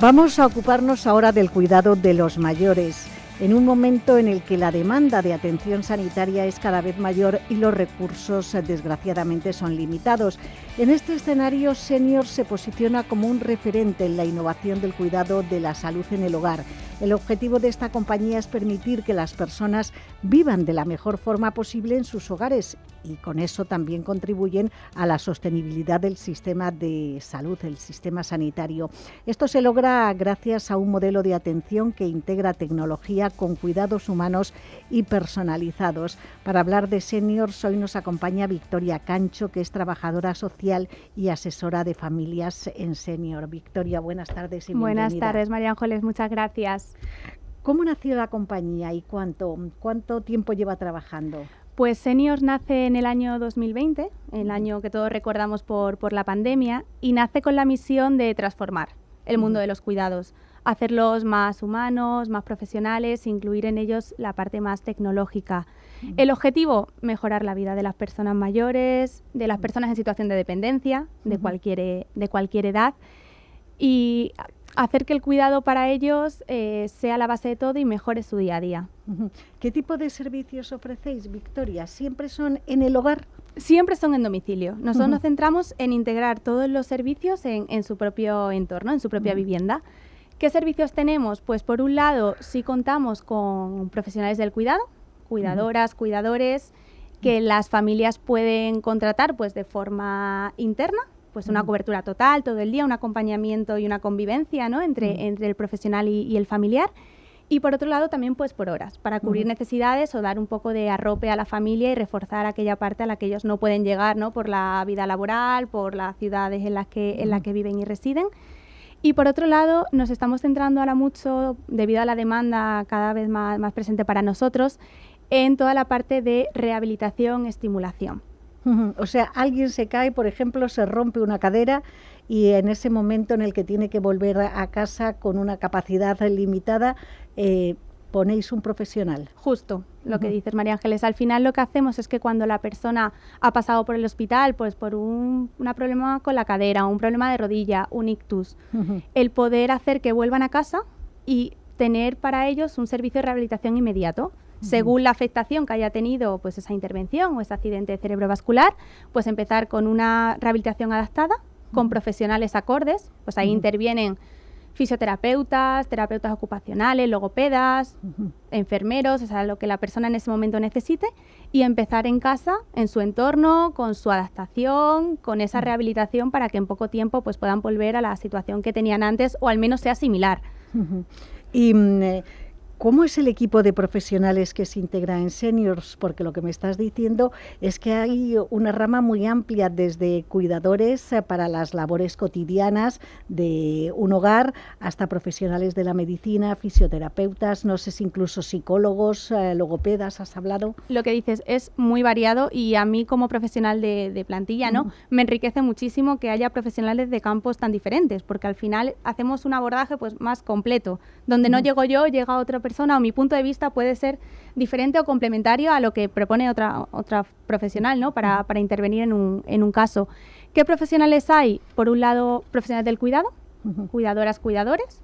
Vamos a ocuparnos ahora del cuidado de los mayores, en un momento en el que la demanda de atención sanitaria es cada vez mayor y los recursos, desgraciadamente, son limitados. En este escenario, Seniors se posiciona como un referente en la innovación del cuidado de la salud en el hogar. El objetivo de esta compañía es permitir que las personas vivan de la mejor forma posible en sus hogares y con eso también contribuyen a la sostenibilidad del sistema de salud, el sistema sanitario. Esto se logra gracias a un modelo de atención que integra tecnología con cuidados humanos y personalizados. Para hablar de Seniors, hoy nos acompaña Victoria Cancho, que es trabajadora social y asesora de familias en Senior. Victoria, buenas tardes y bienvenida. Buenas tardes, María Ángeles, muchas gracias. ¿Cómo nació la compañía y cuánto tiempo lleva trabajando? Pues Seniors nace en el año 2020, el año que todos recordamos por la pandemia, y nace con la misión de transformar el mundo de los cuidados, hacerlos más humanos, más profesionales, incluir en ellos la parte más tecnológica. El objetivo, mejorar la vida de las personas mayores, de las personas en situación de dependencia, de cualquier edad, y hacer que el cuidado para ellos sea la base de todo y mejore su día a día. ¿Qué tipo de servicios ofrecéis, Victoria? ¿Siempre son en el hogar? Siempre son en domicilio. Nosotros nos centramos en integrar todos los servicios en su propio entorno, en su propia vivienda. ¿Qué servicios tenemos? Pues por un lado, sí contamos con profesionales del cuidado, cuidadoras, cuidadores, que las familias pueden contratar pues de forma interna, pues una cobertura total todo el día, un acompañamiento y una convivencia, ¿no?, entre el profesional y el familiar. Y por otro lado también pues por horas, para cubrir necesidades o dar un poco de arrope a la familia y reforzar aquella parte a la que ellos no pueden llegar, ¿no?, por la vida laboral, por las ciudades en las que viven y residen. Y por otro lado, nos estamos centrando ahora mucho, debido a la demanda cada vez más presente para nosotros, en toda la parte de rehabilitación, estimulación. O sea, alguien se cae, por ejemplo, se rompe una cadera y en ese momento en el que tiene que volver a casa con una capacidad limitada, ponéis un profesional. Justo lo que dices, María Ángeles. Al final lo que hacemos es que cuando la persona ha pasado por el hospital, pues por un problema con la cadera, un problema de rodilla, un ictus, el poder hacer que vuelvan a casa y tener para ellos un servicio de rehabilitación inmediato. Según la afectación que haya tenido pues esa intervención o ese accidente cerebrovascular, pues empezar con una rehabilitación adaptada, con profesionales acordes, pues ahí intervienen fisioterapeutas, terapeutas ocupacionales, logopedas, enfermeros, o sea, lo que la persona en ese momento necesite, y empezar en casa, en su entorno, con su adaptación, con esa rehabilitación para que en poco tiempo pues puedan volver a la situación que tenían antes o al menos sea similar. Y ¿cómo es el equipo de profesionales que se integra en Seniors? Porque lo que me estás diciendo es que hay una rama muy amplia, desde cuidadores para las labores cotidianas de un hogar hasta profesionales de la medicina, fisioterapeutas, no sé si incluso psicólogos, logopedas, ¿has hablado? Lo que dices es muy variado y a mí como profesional de plantilla, ¿no?, me enriquece muchísimo que haya profesionales de campos tan diferentes, porque al final hacemos un abordaje pues más completo, donde no llego yo, llega otra persona o mi punto de vista puede ser diferente o complementario a lo que propone otra profesional, ¿no?, para intervenir en un caso. ¿Qué profesionales hay? Por un lado, profesionales del cuidado, cuidadoras, cuidadores.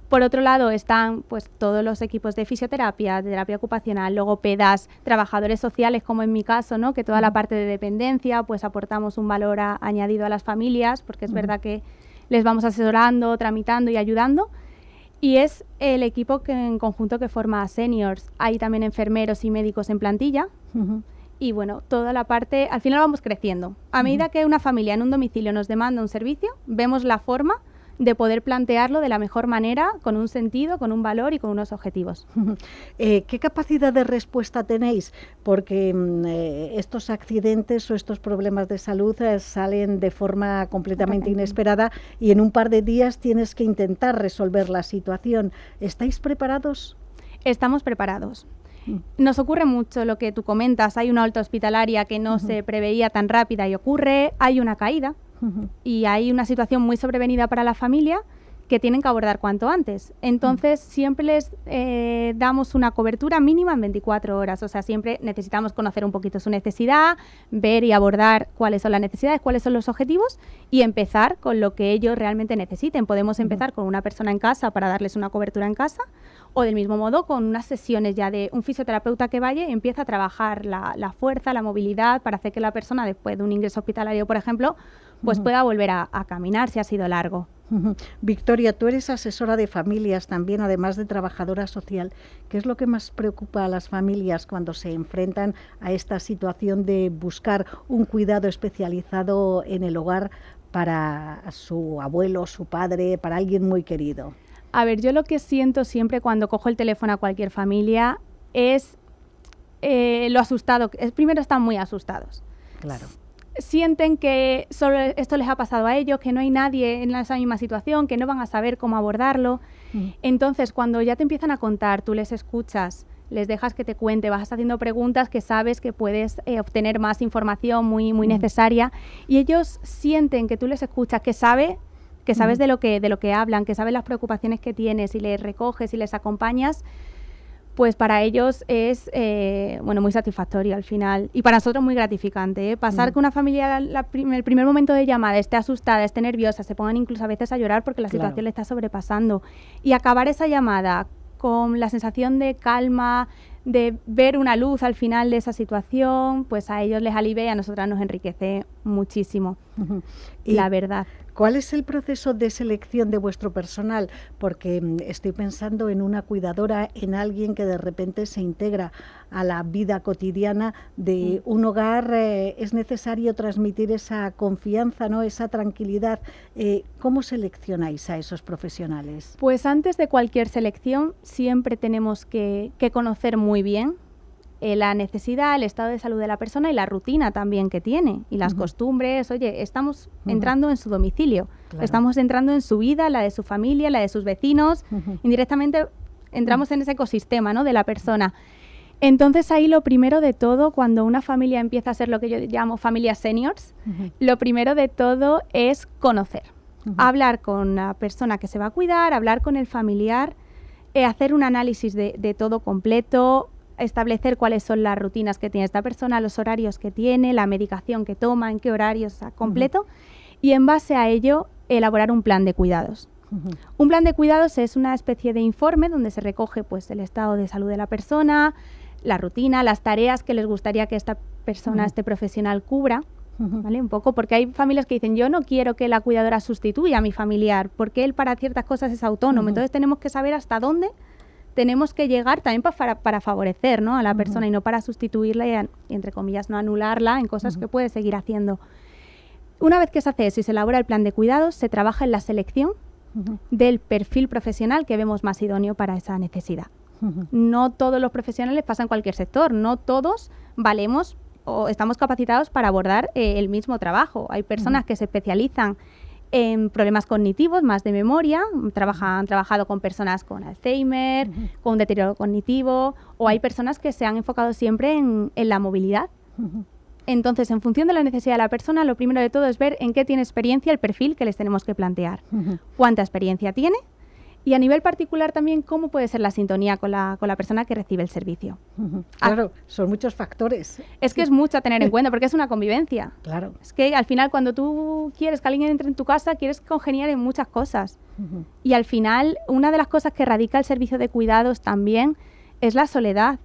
Por otro lado están pues todos los equipos de fisioterapia, de terapia ocupacional, logopedas, trabajadores sociales, como en mi caso, ¿no?, que toda la parte de dependencia pues aportamos un valor añadido a las familias, porque es verdad que les vamos asesorando, tramitando y ayudando. Y es el equipo en conjunto que forma Seniors. Hay también enfermeros y médicos en plantilla. Y bueno, toda la parte, al final vamos creciendo. A medida que una familia en un domicilio nos demanda un servicio, vemos la forma de poder plantearlo de la mejor manera, con un sentido, con un valor y con unos objetivos. ¿Qué capacidad de respuesta tenéis? Porque estos accidentes o estos problemas de salud salen de forma completamente inesperada y en un par de días tienes que intentar resolver la situación. ¿Estáis preparados? Estamos preparados. Nos ocurre mucho lo que tú comentas. Hay una alta hospitalaria que no se preveía tan rápida y ocurre, hay una caída. Y hay una situación muy sobrevenida para la familia que tienen que abordar cuanto antes. Entonces, siempre les damos una cobertura mínima en 24 horas. O sea, siempre necesitamos conocer un poquito su necesidad, ver y abordar cuáles son las necesidades, cuáles son los objetivos y empezar con lo que ellos realmente necesiten. Podemos empezar con una persona en casa para darles una cobertura en casa, o del mismo modo con unas sesiones ya de un fisioterapeuta que vaya y empieza a trabajar la fuerza, la movilidad, para hacer que la persona, después de un ingreso hospitalario, por ejemplo, pues pueda volver a caminar si ha sido largo. Victoria, tú eres asesora de familias también, además de trabajadora social. ¿Qué es lo que más preocupa a las familias cuando se enfrentan a esta situación de buscar un cuidado especializado en el hogar para su abuelo, su padre, para alguien muy querido? A ver, yo lo que siento siempre cuando cojo el teléfono a cualquier familia es lo asustado. Primero están muy asustados. Claro. Sienten que solo esto les ha pasado a ellos, que no hay nadie en esa misma situación, que no van a saber cómo abordarlo. Entonces, cuando ya te empiezan a contar, tú les escuchas, les dejas que te cuente, vas haciendo preguntas que sabes que puedes obtener más información muy necesaria, y ellos sienten que tú les escuchas, que sabes de lo que hablan, que sabes las preocupaciones que tienes, y les recoges y les acompañas. Pues para ellos es muy satisfactorio al final, y para nosotros muy gratificante, ¿eh? Pasar que una familia el primer momento de llamada esté asustada, esté nerviosa, se pongan incluso a veces a llorar porque la situación le está sobrepasando, y acabar esa llamada con la sensación de calma, de ver una luz al final de esa situación, pues a ellos les alivia y a nosotras nos enriquece muchísimo, la verdad. ¿Cuál es el proceso de selección de vuestro personal? Porque estoy pensando en una cuidadora, en alguien que de repente se integra a la vida cotidiana de un hogar. Es necesario transmitir esa confianza, ¿no? Esa tranquilidad. ¿Cómo seleccionáis a esos profesionales? Pues antes de cualquier selección siempre tenemos que conocer muy bien la necesidad, el estado de salud de la persona y la rutina también que tiene, y las costumbres. Oye, estamos entrando en su domicilio, estamos entrando en su vida, la de su familia, la de sus vecinos, indirectamente entramos en ese ecosistema, ¿no?, de la persona. Entonces ahí lo primero de todo, cuando una familia empieza a ser lo que yo llamo familias seniors, lo primero de todo es conocer, hablar con la persona que se va a cuidar, hablar con el familiar, hacer un análisis de todo completo, establecer cuáles son las rutinas que tiene esta persona, los horarios que tiene, la medicación que toma, en qué horarios, o sea, completo, y en base a ello elaborar un plan de cuidados. Un plan de cuidados es una especie de informe donde se recoge pues el estado de salud de la persona, la rutina, las tareas que les gustaría que esta persona, este profesional, cubra, ¿vale? Un poco, porque hay familias que dicen, yo no quiero que la cuidadora sustituya a mi familiar, porque él para ciertas cosas es autónomo. Entonces tenemos que saber hasta dónde tenemos que llegar también para favorecer, ¿no?, a la persona y no para sustituirla y, entre comillas, no anularla en cosas que puede seguir haciendo. Una vez que se hace eso y se elabora el plan de cuidados, se trabaja en la selección del perfil profesional que vemos más idóneo para esa necesidad. No todos los profesionales pasan en cualquier sector, no todos valemos o estamos capacitados para abordar el mismo trabajo. Hay personas que se especializan en problemas cognitivos, más de memoria, han trabajado con personas con Alzheimer, con deterioro cognitivo, o hay personas que se han enfocado siempre en la movilidad. Entonces, en función de la necesidad de la persona, lo primero de todo es ver en qué tiene experiencia el perfil que les tenemos que plantear, cuánta experiencia tiene, y a nivel particular también cómo puede ser la sintonía con la persona que recibe el servicio. Claro, son muchos factores. Es que es mucho a tener en cuenta porque es una convivencia. Claro. Es que al final cuando tú quieres que alguien entre en tu casa, quieres congeniar en muchas cosas. Y al final una de las cosas que radica el servicio de cuidados también es la soledad.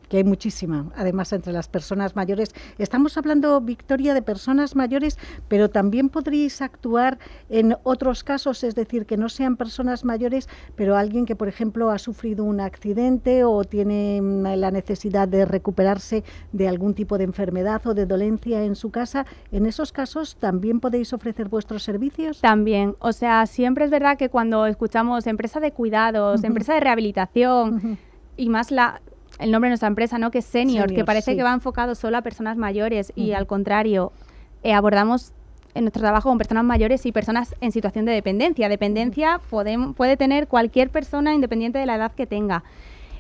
Que hay muchísima, además, entre las personas mayores. Estamos hablando, Victoria, de personas mayores, pero también podríais actuar en otros casos, es decir, que no sean personas mayores, pero alguien que, por ejemplo, ha sufrido un accidente o tiene la necesidad de recuperarse de algún tipo de enfermedad o de dolencia en su casa. ¿En esos casos también podéis ofrecer vuestros servicios? También, o sea, siempre es verdad que cuando escuchamos empresa de cuidados, empresa de rehabilitación, y más el nombre de nuestra empresa, ¿no?, que es Senior, que parece que va enfocado solo a personas mayores, y al contrario, abordamos en nuestro trabajo con personas mayores y personas en situación de dependencia. Dependencia puede tener cualquier persona independiente de la edad que tenga.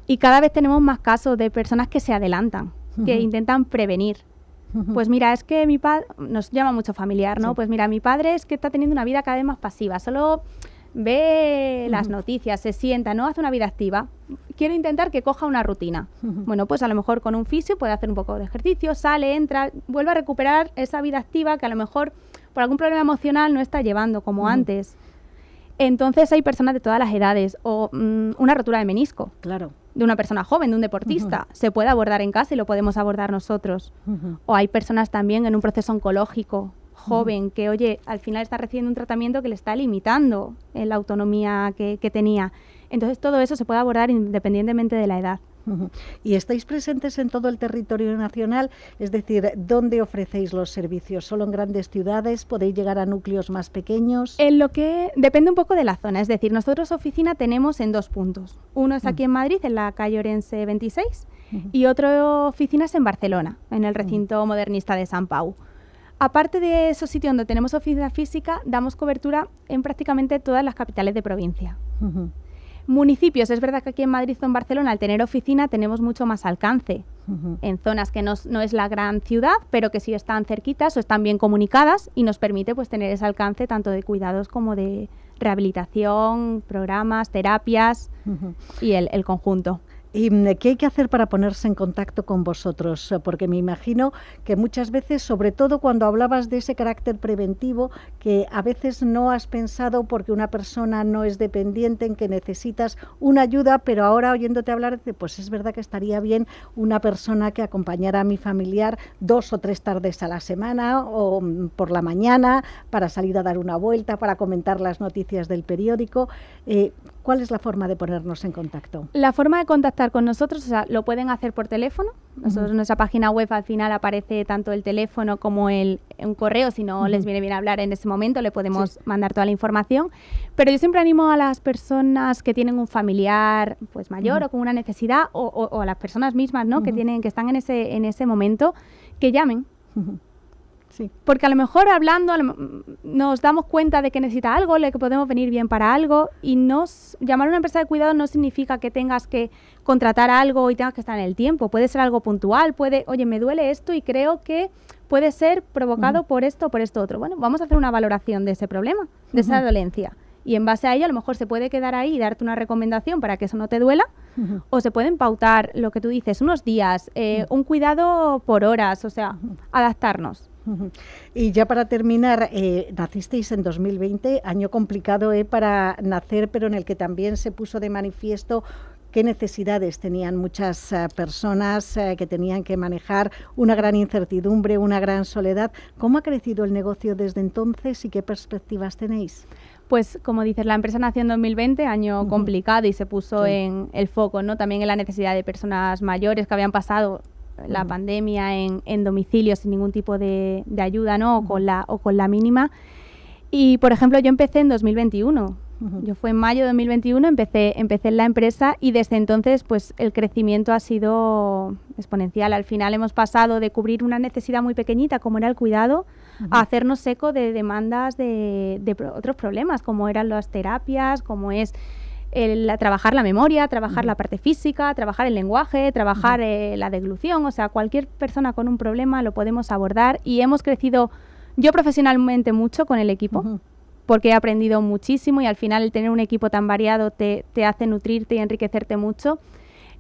Y cada vez tenemos más casos de personas que se adelantan, que intentan prevenir. Pues mira, es que mi padre, nos llama mucho familiar, ¿no? Pues mira, mi padre es que está teniendo una vida cada vez más pasiva, solo ve las noticias, se sienta, no hace una vida activa, quiero intentar que coja una rutina. Bueno, pues a lo mejor con un fisio puede hacer un poco de ejercicio, sale, entra, vuelve a recuperar esa vida activa que a lo mejor por algún problema emocional no está llevando como antes. Entonces hay personas de todas las edades, o una rotura de menisco. Claro. De una persona joven, de un deportista, se puede abordar en casa y lo podemos abordar nosotros. O hay personas también en un proceso oncológico, joven, que, oye, al final está recibiendo un tratamiento que le está limitando en la autonomía que tenía. Entonces, todo eso se puede abordar independientemente de la edad. ¿Y estáis presentes en todo el territorio nacional? Es decir, ¿dónde ofrecéis los servicios? ¿Solo en grandes ciudades? ¿Podéis llegar a núcleos más pequeños? En lo que depende un poco de la zona. Es decir, nosotros oficina tenemos en 2 puntos. Uno es aquí en Madrid, en la calle Orense 26, y otro oficinas en Barcelona, en el recinto modernista de Sant Pau. Aparte de esos sitios donde tenemos oficina física, damos cobertura en prácticamente todas las capitales de provincia. Municipios, es verdad que aquí en Madrid o en Barcelona, al tener oficina, tenemos mucho más alcance en zonas que no es la gran ciudad, pero que sí están cerquitas o están bien comunicadas y nos permite pues tener ese alcance tanto de cuidados como de rehabilitación, programas, terapias y el conjunto. ¿Y qué hay que hacer para ponerse en contacto con vosotros? Porque me imagino que muchas veces, sobre todo cuando hablabas de ese carácter preventivo, que a veces no has pensado porque una persona no es dependiente en que necesitas una ayuda, pero ahora oyéndote hablar, pues es verdad que estaría bien una persona que acompañara a mi familiar 2 o 3 tardes a la semana o por la mañana para salir a dar una vuelta, para comentar las noticias del periódico. ¿Cuál es la forma de ponernos en contacto? La forma de contactar con nosotros, o sea, lo pueden hacer por teléfono. Nosotros en nuestra página web al final aparece tanto el teléfono como un correo, si no les viene bien hablar en ese momento, le podemos mandar toda la información. Pero yo siempre animo a las personas que tienen un familiar pues mayor o con una necesidad, o a las personas mismas, ¿no? que están en ese momento, que llamen. Sí. Porque a lo mejor hablando nos damos cuenta de que necesita algo, de que podemos venir bien para algo, y llamar a una empresa de cuidado no significa que tengas que contratar algo y tengas que estar en el tiempo. Puede ser algo puntual, oye, me duele esto y creo que puede ser provocado por esto o por esto otro. Bueno, vamos a hacer una valoración de ese problema, de esa dolencia. Y en base a ello a lo mejor se puede quedar ahí y darte una recomendación para que eso no te duela, o se pueden pautar, lo que tú dices, unos días, un cuidado por horas, o sea, adaptarnos. Y ya para terminar, nacisteis en 2020, año complicado para nacer, pero en el que también se puso de manifiesto qué necesidades tenían muchas personas que tenían que manejar una gran incertidumbre, una gran soledad. ¿Cómo ha crecido el negocio desde entonces y qué perspectivas tenéis? Pues como dices, la empresa nació en 2020, año complicado, y se puso en el foco, ¿no? También en la necesidad de personas mayores que habían pasado la pandemia en domicilio sin ningún tipo de ayuda, ¿no? o con la mínima. Y, por ejemplo, yo empecé en 2021. Yo fue en mayo de 2021, empecé en la empresa, y desde entonces pues el crecimiento ha sido exponencial. Al final hemos pasado de cubrir una necesidad muy pequeñita como era el cuidado a hacernos eco de demandas de otros problemas, como eran las terapias, como es trabajar la memoria, trabajar la parte física, trabajar el lenguaje, trabajar la deglución. O sea, cualquier persona con un problema lo podemos abordar, y hemos crecido yo profesionalmente mucho con el equipo, porque he aprendido muchísimo, y al final el tener un equipo tan variado te hace nutrirte y enriquecerte mucho.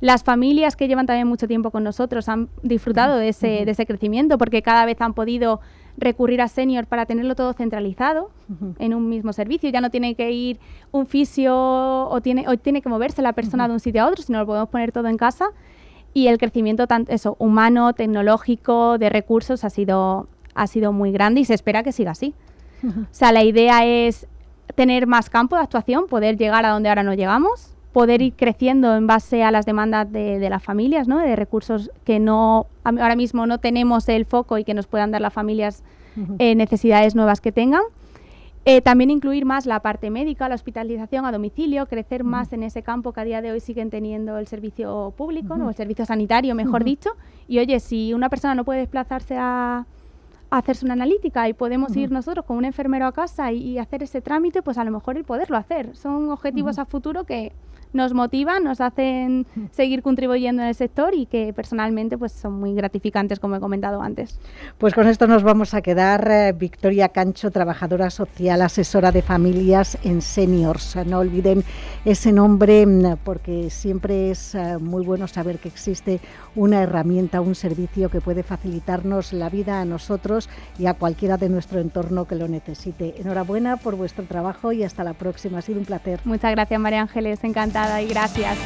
Las familias que llevan también mucho tiempo con nosotros han disfrutado de ese crecimiento, porque cada vez han podido recurrir a Senior para tenerlo todo centralizado en un mismo servicio. Ya no tiene que ir un fisio o tiene que moverse la persona de un sitio a otro, sino lo podemos poner todo en casa. Y el crecimiento tanto humano, tecnológico, de recursos ha sido muy grande, y se espera que siga así. O sea, la idea es tener más campo de actuación, poder llegar a donde ahora no llegamos, poder ir creciendo en base a las demandas de las familias, ¿no? De recursos que ahora mismo no tenemos el foco y que nos puedan dar las familias necesidades nuevas que tengan. También incluir más la parte médica, la hospitalización a domicilio, crecer más en ese campo que a día de hoy siguen teniendo el servicio público, ¿no? El servicio sanitario, mejor dicho. Y oye, si una persona no puede desplazarse a hacerse una analítica y podemos ir nosotros con un enfermero a casa y hacer ese trámite, pues a lo mejor el poderlo hacer. Son objetivos a futuro que nos motivan, nos hacen seguir contribuyendo en el sector y que personalmente pues son muy gratificantes, como he comentado antes. Pues con esto nos vamos a quedar. Victoria Cancho, trabajadora social, asesora de familias en Seniors. No olviden ese nombre porque siempre es muy bueno saber que existe una herramienta, un servicio que puede facilitarnos la vida a nosotros y a cualquiera de nuestro entorno que lo necesite. Enhorabuena por vuestro trabajo y hasta la próxima. Ha sido un placer. Muchas gracias, María Ángeles. Encantada y gracias.